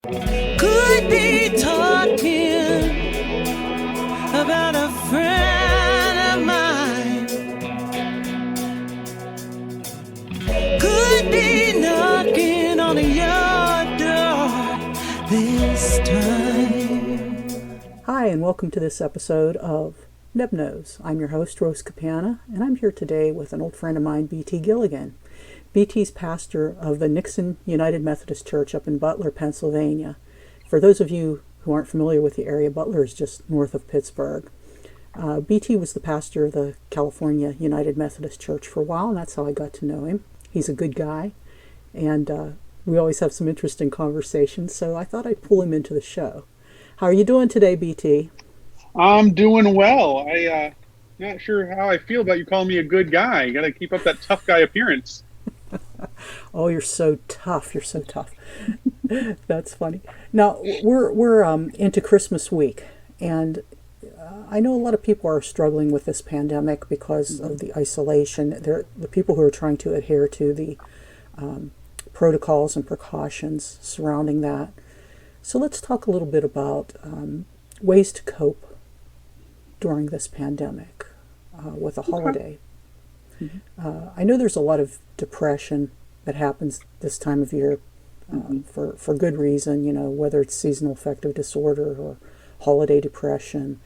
Could be talking about a friend of mine. Could be knocking on your door this time. Hi, and welcome to this episode of Nebnose. I'm your host, Rose Capana, and I'm here today with an old friend of mine, BT Gilligan. BT's pastor of the Nixon United Methodist Church up in Butler, Pennsylvania. For those of you who aren't familiar with the area, Butler is just north of Pittsburgh. BT was the pastor of the California United Methodist Church for a while, and that's how I got to know him. He's a good guy, and we always have some interesting conversations, so I thought I'd pull him into the show. How are you doing today, BT? I'm doing well. Not sure how I feel about you calling me a good guy. You got to keep up that tough guy appearance. Oh, you're so tough. You're so tough. That's funny. Now, we're into Christmas week, and I know a lot of people are struggling with this pandemic because of the isolation. They're the people who are trying to adhere to the protocols and precautions surrounding that. So let's talk a little bit about ways to cope during this pandemic with a holiday. I know there's a lot of depression that happens this time of year for good reason, you know, whether it's seasonal affective disorder or holiday depression.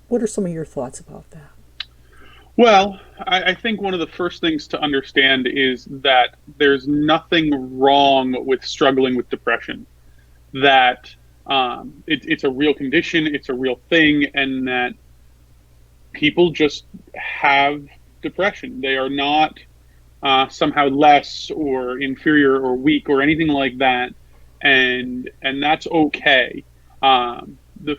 What are some of your thoughts about that? Well, I think one of the first things to understand is that there's nothing wrong with struggling with depression, that it's a real condition, it's a real thing, and that people just have depression. They are not somehow less or inferior or weak or anything like that, and that's okay. The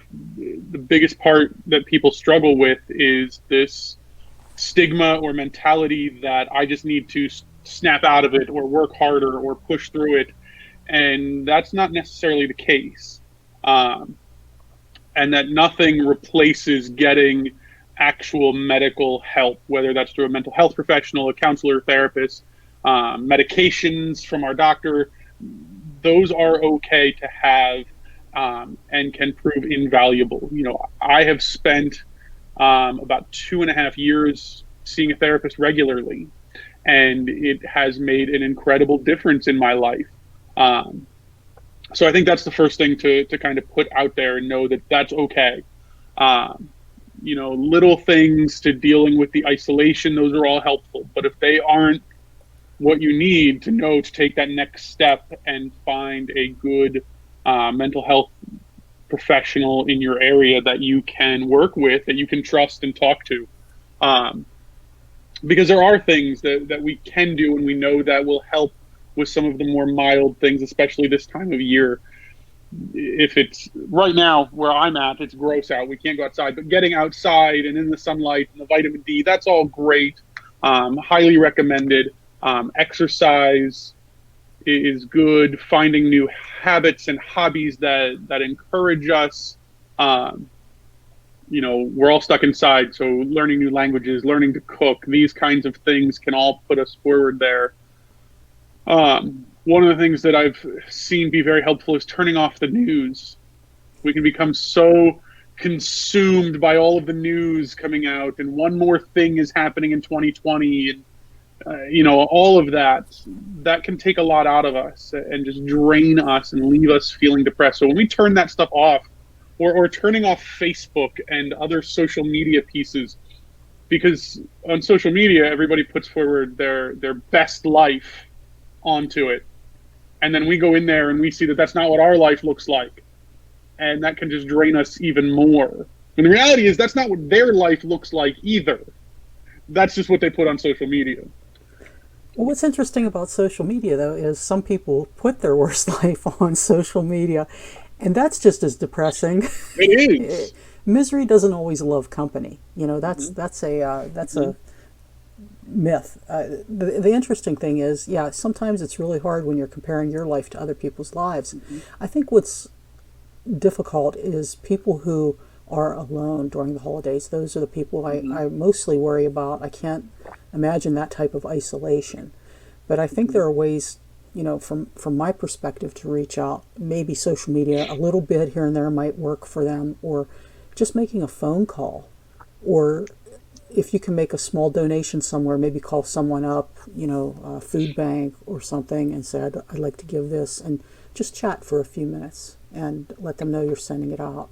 biggest part that people struggle with is this stigma or mentality that I just need to snap out of it or work harder or push through it, and that's not necessarily the case. And that nothing replaces getting actual medical help, whether that's through a mental health professional, a counselor, therapist, medications from our doctor. Those are okay to have and can prove invaluable. You know, I have spent about 2.5 years seeing a therapist regularly, and it has made an incredible difference in my life. So I think that's the first thing to kind of put out there and know that that's okay. You know, little things to dealing with the isolation, those are all helpful. But if they aren't what you need to know to take that next step and find a good mental health professional in your area that you can work with, that you can trust and talk to. Because there are things that we can do and we know that will help with some of the more mild things, especially this time of year. If it's right now where I'm at, it's gross out. We can't go outside, but getting outside and in the sunlight and the vitamin D, that's all great. Highly recommended. Exercise is good. Finding new habits and hobbies that encourage us. You know, we're all stuck inside, so learning new languages, learning to cook, these kinds of things can all put us forward there. One of the things that I've seen be very helpful is turning off the news. We can become so consumed by all of the news coming out, and one more thing is happening in 2020, and you know, all of that can take a lot out of us and just drain us and leave us feeling depressed. So when we turn that stuff off, or turning off Facebook and other social media pieces, because on social media everybody puts forward their best life onto it, and then we go in there and we see that that's not what our life looks like, and that can just drain us even more. And the reality is that's not what their life looks like either. That's just what they put on social media. Well, what's interesting about social media, though, is some people put their worst life on social media, and that's just as depressing. It is. Misery doesn't always love company. You know, that's a myth. The interesting thing is, yeah, sometimes it's really hard when you're comparing your life to other people's lives. I think what's difficult is people who are alone during the holidays. Those are the people I mostly worry about. I can't imagine that type of isolation. But I think there are ways from my perspective, to reach out. Maybe social media, a little bit here and there might work for them, or just making a phone call, or if you can make a small donation somewhere, maybe call someone up, a food bank or something, and say, I'd like to give this, and just chat for a few minutes and let them know you're sending it out.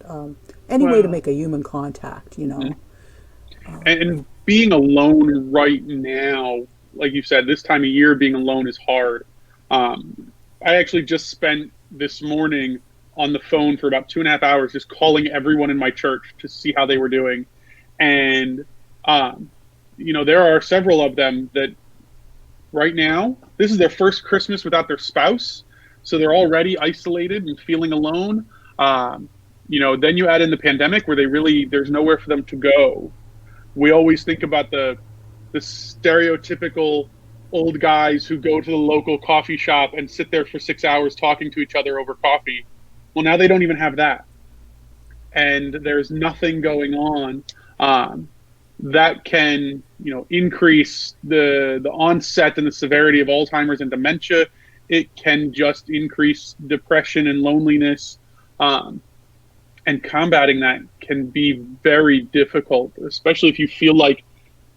Any way to make a human contact, And being alone right now, like you said, this time of year, being alone is hard. I actually just spent this morning on the phone for about 2.5 hours, just calling everyone in my church to see how they were doing. And, there are several of them that right now, this is their first Christmas without their spouse. So they're already isolated and feeling alone. Then you add in the pandemic where there's nowhere for them to go. We always think about the stereotypical old guys who go to the local coffee shop and sit there for 6 hours talking to each other over coffee. Well, now they don't even have that. And there's nothing going on that can, increase the onset and the severity of Alzheimer's and dementia. It can just increase depression and loneliness. And combating that can be very difficult, especially if you feel like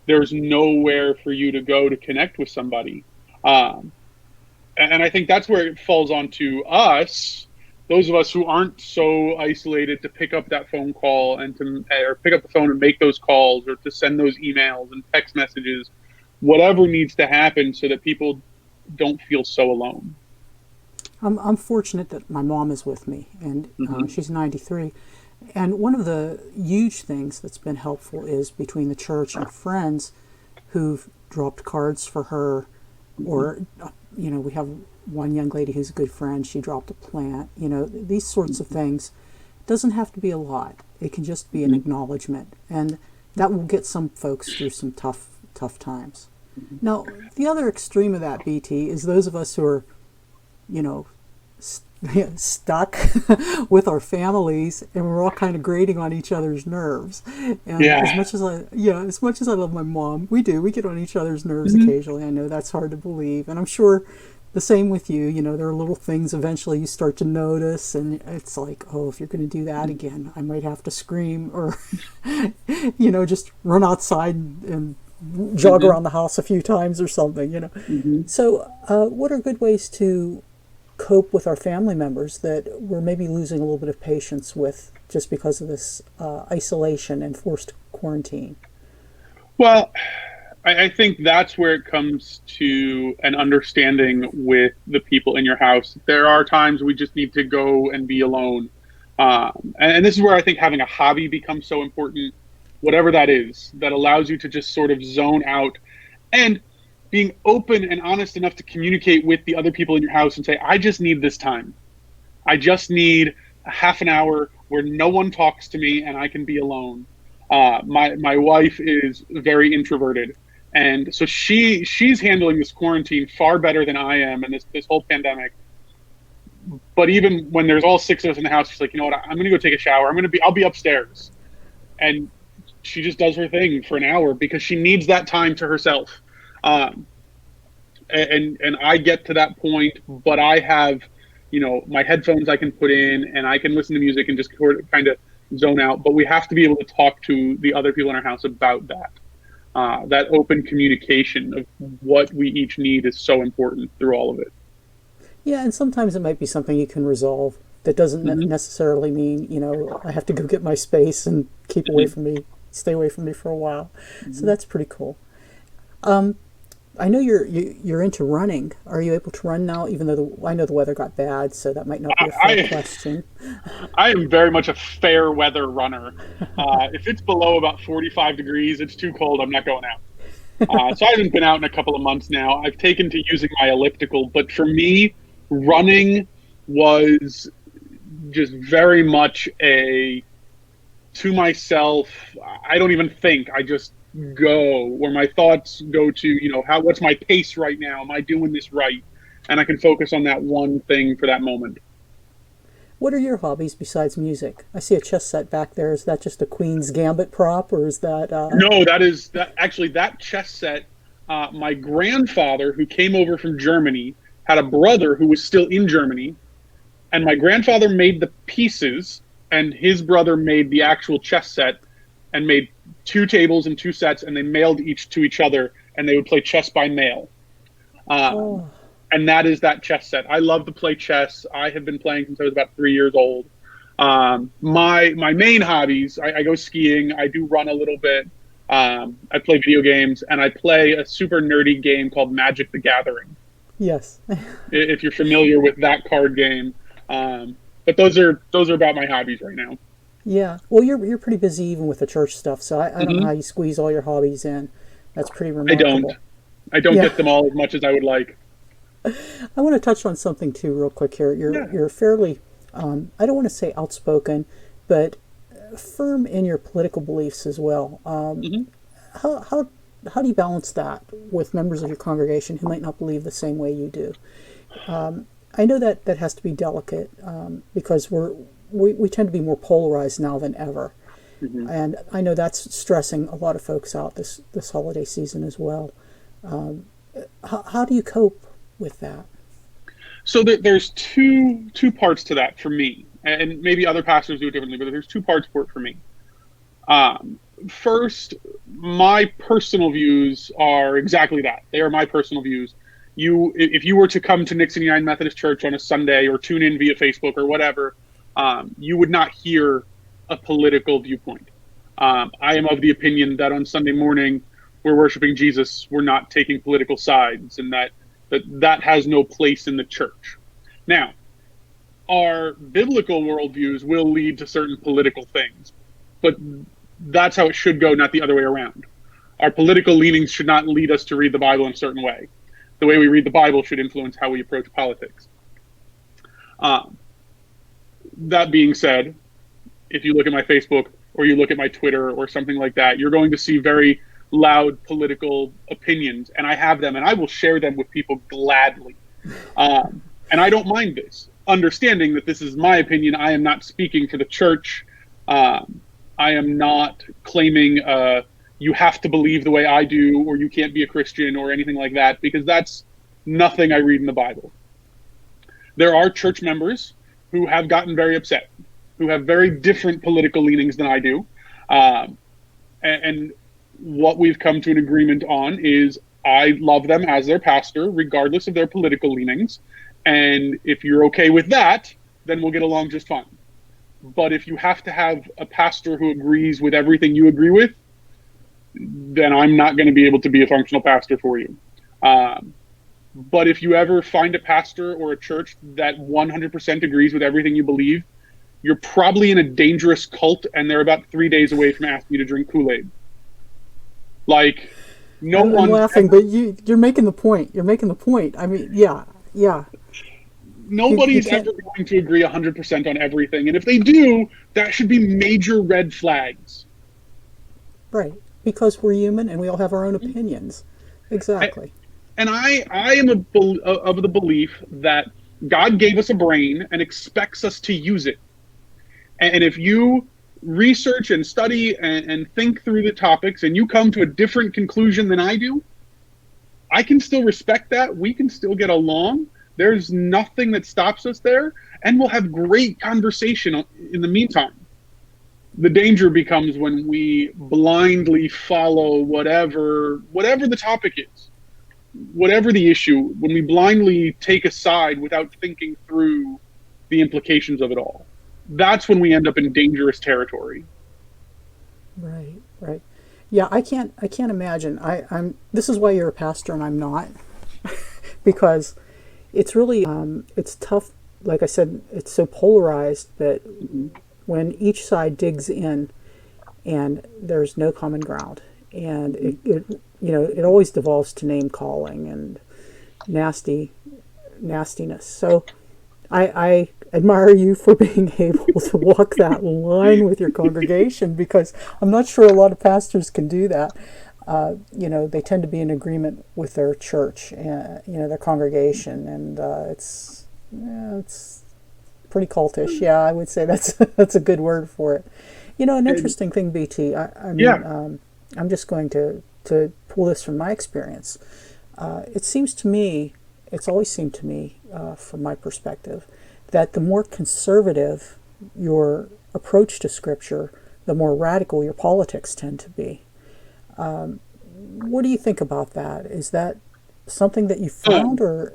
there's nowhere for you to go to connect with somebody. And I think that's where it falls onto us, those of us who aren't so isolated, to pick up that phone call or pick up the phone and make those calls, or to send those emails and text messages, whatever needs to happen so that people don't feel so alone. I'm fortunate that my mom is with me, and she's 93. And one of the huge things that's been helpful is between the church and friends who've dropped cards for her, or, we have one young lady who's a good friend, she dropped a plant, these sorts of things. It doesn't have to be a lot. It can just be an acknowledgement, and that will get some folks through some tough times. Now, the other extreme of that, BT, is those of us who are, stuck with our families, and we're all kind of grating on each other's nerves. And as much as I love my mom, we get on each other's nerves occasionally. I know that's hard to believe, and I'm sure the same with you. There are little things eventually you start to notice, and it's like, oh, if you're going to do that again, I might have to scream, or just run outside and jog around the house a few times or something. So what are good ways to cope with our family members that we're maybe losing a little bit of patience with just because of this isolation and forced quarantine? Well, I think that's where it comes to an understanding with the people in your house. There are times we just need to go and be alone. And this is where I think having a hobby becomes so important, whatever that is, that allows you to just sort of zone out, and being open and honest enough to communicate with the other people in your house and say, I just need this time. I just need a half an hour where no one talks to me and I can be alone. My wife is very introverted, and so she's handling this quarantine far better than I am, and this whole pandemic. But even when there's all 6 of us in the house, she's like, you know what, I'm gonna go take a shower. I'll be upstairs. And she just does her thing for an hour because she needs that time to herself. And I get to that point, but I have, my headphones I can put in, and I can listen to music and just kind of zone out. But we have to be able to talk to the other people in our house about that. That open communication of what we each need is so important through all of it. Yeah, and sometimes it might be something you can resolve. That doesn't necessarily mean, I have to go get my space and keep away from me, stay away from me for a while. So that's pretty cool. I know you're into running. Are you able to run now, even though I know the weather got bad, so that might not be a fair question. I am very much a fair weather runner. If it's below about 45 degrees, it's too cold, I'm not going out. So I haven't been out in a couple of months now. I've taken to using my elliptical, but for me, running was just very much to myself. I don't even think. I just go where my thoughts go to, what's my pace right now? Am I doing this right? And I can focus on that one thing for that moment. What are your hobbies besides music? I see a chess set back there. Is that just a Queen's Gambit prop, or is that... No, that chess set, my grandfather, who came over from Germany, had a brother who was still in Germany, and my grandfather made the pieces, and his brother made the actual chess set, and made 2 tables and 2 sets, and they mailed each to each other, and they would play chess by mail. Oh, And that is that chess set. I love to play chess. I have been playing since I was about 3 years old. My main hobbies, I go skiing, I do run a little bit, I play video games, and I play a super nerdy game called Magic the Gathering. yes. If you're familiar with that card game. But those are about my hobbies right now. Yeah. Well, you're pretty busy even with the church stuff, so I don't know how you squeeze all your hobbies in. That's pretty remarkable. I don't Yeah. get them all as much as I would like. I want to touch on something too, real quick here. You're fairly, I don't want to say outspoken, but firm in your political beliefs as well. How do you balance that with members of your congregation who might not believe the same way you do? I know that has to be delicate because we tend to be more polarized now than ever, and I know that's stressing a lot of folks out this holiday season as well. How do you cope with that? So there's two parts to that for me, and maybe other pastors do it differently, but there's 2 parts for it for me. First, my personal views are exactly that. They are my personal views. If you were to come to Nixon United Methodist Church on a Sunday or tune in via Facebook or whatever, you would not hear a political viewpoint. I am of the opinion that on Sunday morning we're worshiping Jesus, we're not taking political sides, and that has no place in the church. Now, our biblical worldviews will lead to certain political things, but that's how it should go, not the other way around. Our political leanings should not lead us to read the Bible in a certain way. The way we read the Bible should influence how we approach politics. That being said, if you look at my Facebook or you look at my Twitter or something like that, you're going to see very loud political opinions, and I have them, and I will share them with people gladly. And I don't mind this, understanding that this is my opinion. I am not speaking for the church. I am not claiming you have to believe the way I do, or you can't be a Christian or anything like that, because that's nothing I read in the Bible. There are church members who have gotten very upset, who have very different political leanings than I do. And what we've come to an agreement on is I love them as their pastor, regardless of their political leanings. And if you're okay with that, then we'll get along just fine. But if you have to have a pastor who agrees with everything you agree with, then I'm not going to be able to be a functional pastor for you. But if you ever find a pastor or a church that 100% agrees with everything you believe, you're probably in a dangerous cult, and they're about 3 days away from asking you to drink Kool-Aid. Like, I'm laughing, but you're making the point. You're making the point. I mean, yeah. Nobody's ever going to agree 100% on everything, and if they do, that should be major red flags. Right, because we're human and we all have our own opinions. Exactly. And I am of the belief that God gave us a brain and expects us to use it. And if you research and study and think through the topics and you come to a different conclusion than I do, I can still respect that. We can still get along. There's nothing that stops us there, and we'll have great conversation in the meantime. The danger becomes when we blindly follow whatever the topic is, whatever the issue, when we blindly take a side without thinking through the implications of it all. That's when we end up in dangerous territory. Right. Yeah, I can't imagine. This is why you're a pastor and I'm not, because it's really it's tough. Like I said, it's so polarized that when each side digs in and there's no common ground, and it always devolves to name calling and nastiness. So I admire you for being able to walk that line with your congregation, because I'm not sure a lot of pastors can do that. They tend to be in agreement with their church and their congregation, and it's pretty cultish. Yeah, I would say that's a good word for it. An interesting thing, BT. I'm just going to pull this from my experience. It seems to me it's always seemed to me, from my perspective, that the more conservative your approach to Scripture, the more radical your politics tend to be. What do you think about that? Is that something that you found, or?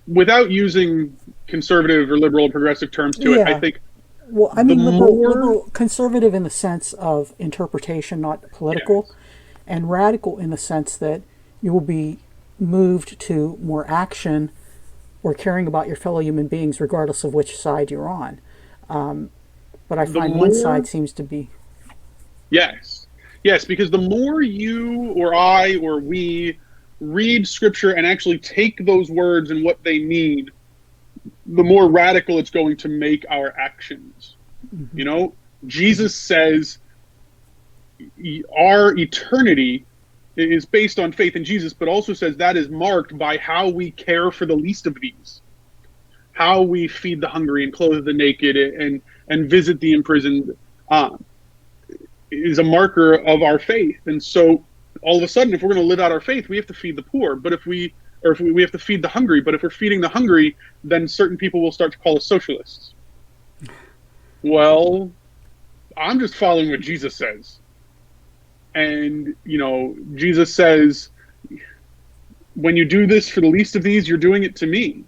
Without using conservative or liberal or progressive terms to it, I think. Well, I mean liberal, conservative in the sense of interpretation, not political, Yes. and radical in the sense that you will be moved to more action or caring about your fellow human beings regardless of which side you're on. But I find one side seems to be... Yes. Yes, because the more you or I or we read Scripture and actually take those words and what they mean, the more radical it's going to make our actions. Mm-hmm. You know, Jesus says our eternity is based on faith in Jesus, but also says that is marked by how we care for the least of these, how we feed the hungry and clothe the naked and visit the imprisoned, is a marker of our faith. And so all of a sudden, if we're going to live out our faith, we have to feed the poor. But if we have to feed the hungry. But if we're feeding the hungry, then certain people will start to call us socialists. Well, I'm just following what Jesus says. And, you know, Jesus says, when you do this for the least of these, you're doing it to me.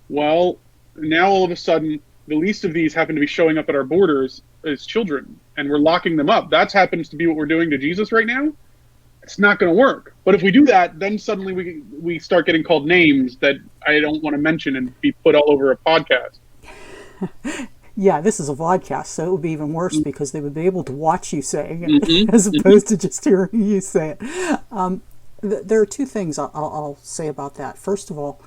Well, now all of a sudden, the least of these happen to be showing up at our borders as children, and we're locking them up. That happens to be what we're doing to Jesus right now. It's not going to work. But if we do that, then suddenly we start getting called names that I don't want to mention and be put all over a podcast. Yeah, this is a vodcast, so it would be even worse because they would be able to watch you saying it as opposed to just hearing you say it. There are two things I'll say about that. First of all,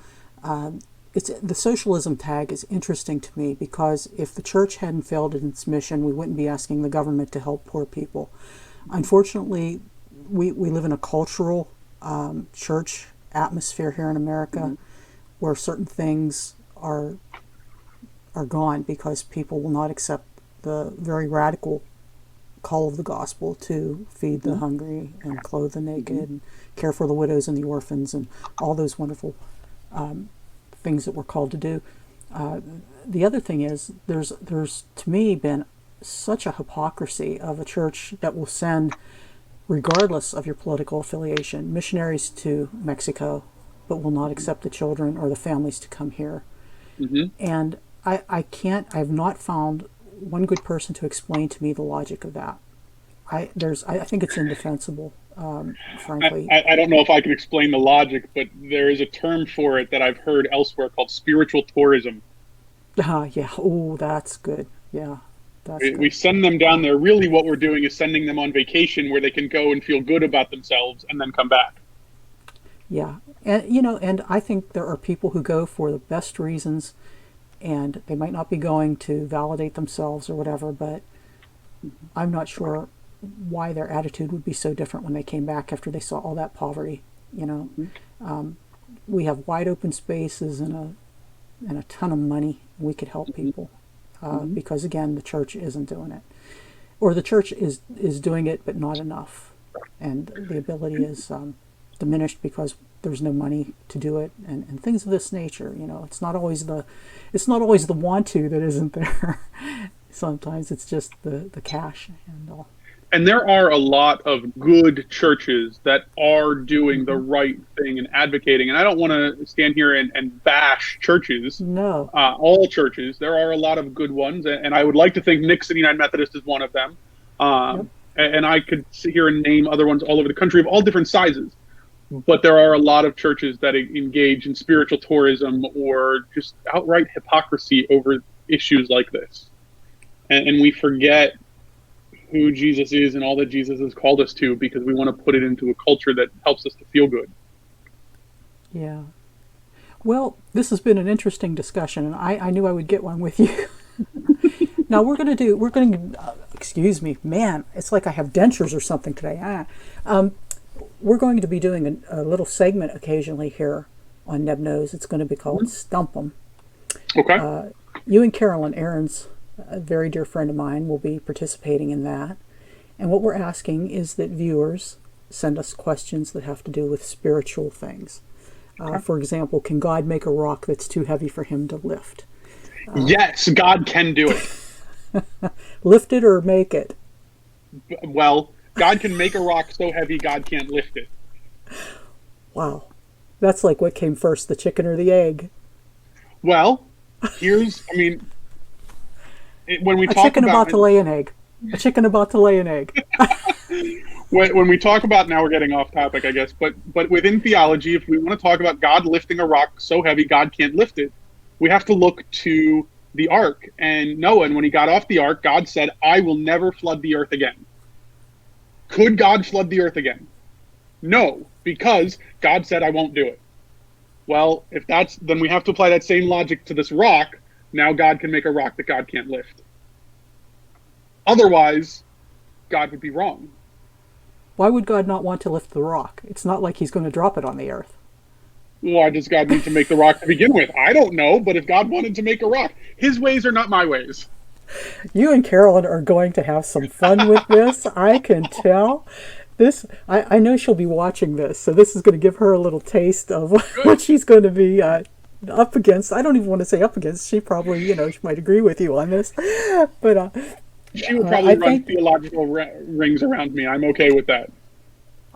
the socialism tag is interesting to me because if the church hadn't failed in its mission, we wouldn't be asking the government to help poor people. Unfortunately, we live in a cultural church atmosphere here in America where certain things are gone because people will not accept the very radical call of the gospel to feed the hungry and clothe the naked and care for the widows and the orphans and all those wonderful things that we're called to do. The other thing is there's to me been such a hypocrisy of a church that will send, regardless of your political affiliation, missionaries to Mexico, but will not accept the children or the families to come here. And I have not found one good person to explain to me the logic of that. I think it's indefensible, frankly. I don't know if I can explain the logic, but there is a term for it that I've heard elsewhere called spiritual tourism. Yeah. Oh, that's good. Yeah. We send them down there. Really what we're doing is sending them on vacation where they can go and feel good about themselves and then come back. Yeah. And I think there are people who go for the best reasons, and they might not be going to validate themselves or whatever, but I'm not sure why their attitude would be so different when they came back after they saw all that poverty. We have wide open spaces and a ton of money. We could help people because, again, the church isn't doing it. Or the church is doing it, but not enough. And the ability is diminished because there's no money to do it and things of this nature. It's not always the want to that isn't there. Sometimes it's just the cash and all. And there are a lot of good churches that are doing the right thing and advocating. And I don't want to stand here and bash churches. No. All churches. There are a lot of good ones. And I would like to think Nixon United Methodist is one of them. And I could sit here and name other ones all over the country of all different sizes. But there are a lot of churches that engage in spiritual tourism or just outright hypocrisy over issues like this. And we forget who Jesus is and all that Jesus has called us to because we want to put it into a culture that helps us to feel good. Yeah. Well, this has been an interesting discussion, and I knew I would get one with you. Now excuse me, man, it's like I have dentures or something today. We're going to be doing a little segment occasionally here on Neb Knows. It's going to be called Stump 'em. Okay. You and Carolyn Aaron's, a very dear friend of mine, will be participating in that. And what we're asking is that viewers send us questions that have to do with spiritual things. For example, can God make a rock that's too heavy for him to lift? Yes, God can do it. Lift it or make it? Well, God can make a rock so heavy God can't lift it. Wow. That's like what came first, the chicken or the egg? Well, when we A talk chicken about to about lay an egg. A chicken about to lay an egg. when we talk about, now we're getting off topic, I guess, but within theology, if we want to talk about God lifting a rock so heavy God can't lift it, we have to look to the ark and Noah. And when he got off the ark, God said, "I will never flood the earth again." Could God flood the earth again? No, because God said, "I won't do it." Well, then we have to apply that same logic to this rock. Now God can make a rock that God can't lift. Otherwise, God would be wrong. Why would God not want to lift the rock? It's not like he's going to drop it on the earth. Why does God need to make the rock to begin with? I don't know, but if God wanted to make a rock, his ways are not my ways. You and Carolyn are going to have some fun with this. I can tell. I know she'll be watching this, so this is going to give her a little taste of what she's going to be up against. I don't even want to say up against. She probably, she might agree with you on this. But she would probably run theological rings around me. I'm okay with that.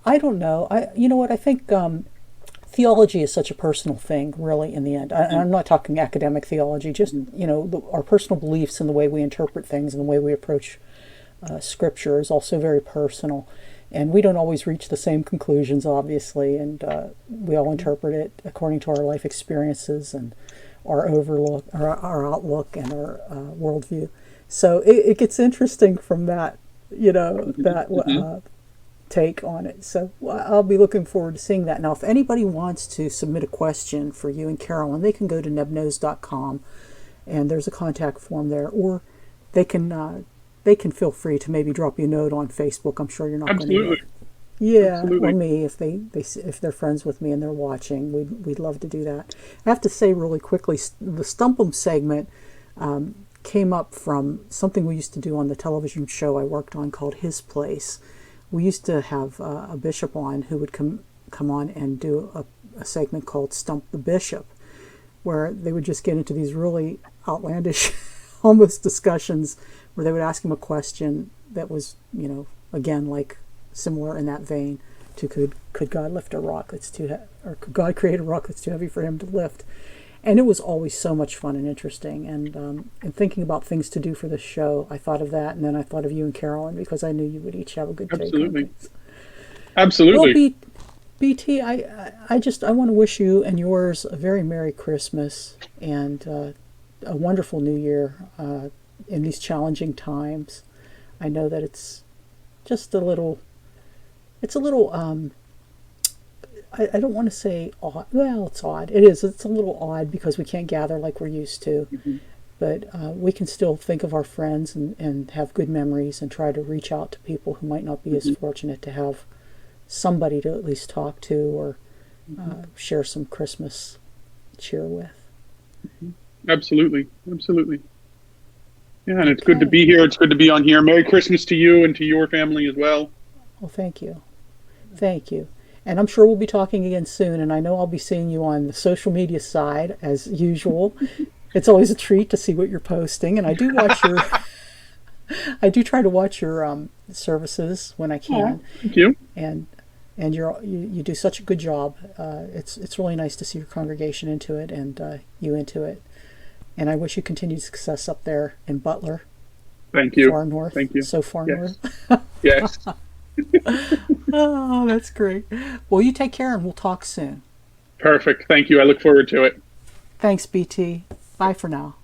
I don't know. You know what? I think theology is such a personal thing, really, in the end. I'm not talking academic theology, just, our personal beliefs and the way we interpret things and the way we approach Scripture is also very personal. And we don't always reach the same conclusions, obviously, and we all interpret it according to our life experiences and our our outlook and our worldview. So it gets interesting from that, take on it. So I'll be looking forward to seeing that. Now, if anybody wants to submit a question for you and Carolyn, they can go to nebnose.com, and there's a contact form there, or they can feel free to maybe drop you a note on Facebook. I'm sure you're not going to. Yeah, absolutely. Or me if they're friends with me and they're watching, we'd love to do that. I have to say really quickly, the Stump 'em segment came up from something we used to do on the television show I worked on called His Place. We used to have a bishop on who would come on and do a segment called Stump the Bishop, where they would just get into these really outlandish, almost discussions, where they would ask him a question that was, again, like similar in that vein to could God lift a rock that's too heavy, or could God create a rock that's too heavy for him to lift? And it was always so much fun and interesting. And thinking about things to do for this show, I thought of that, and then I thought of you and Carolyn because I knew you would each have a good take on things. Absolutely. Well, BT, I want to wish you and yours a very Merry Christmas and a wonderful New Year in these challenging times. I know that it's just a little. I don't want to say odd. Well, it's odd. It is. It's a little odd because we can't gather like we're used to. Mm-hmm. But we can still think of our friends and have good memories and try to reach out to people who might not be as fortunate to have somebody to at least talk to or share some Christmas cheer with. Absolutely. Yeah, and it's good to be here. It's good to be on here. Merry Christmas to you and to your family as well. Well, thank you. And I'm sure we'll be talking again soon, and I know I'll be seeing you on the social media side, as usual. It's always a treat to see what you're posting, and I do watch I do try to watch your services when I can. Oh, thank you. And you do such a good job. It's really nice to see your congregation into it and you into it. And I wish you continued success up there in Butler. Thank you. Far north. Thank you. So far north. Yes. Oh, that's great. Well, you take care and we'll talk soon. Perfect. Thank you. I look forward to it. Thanks, BT. Bye for now.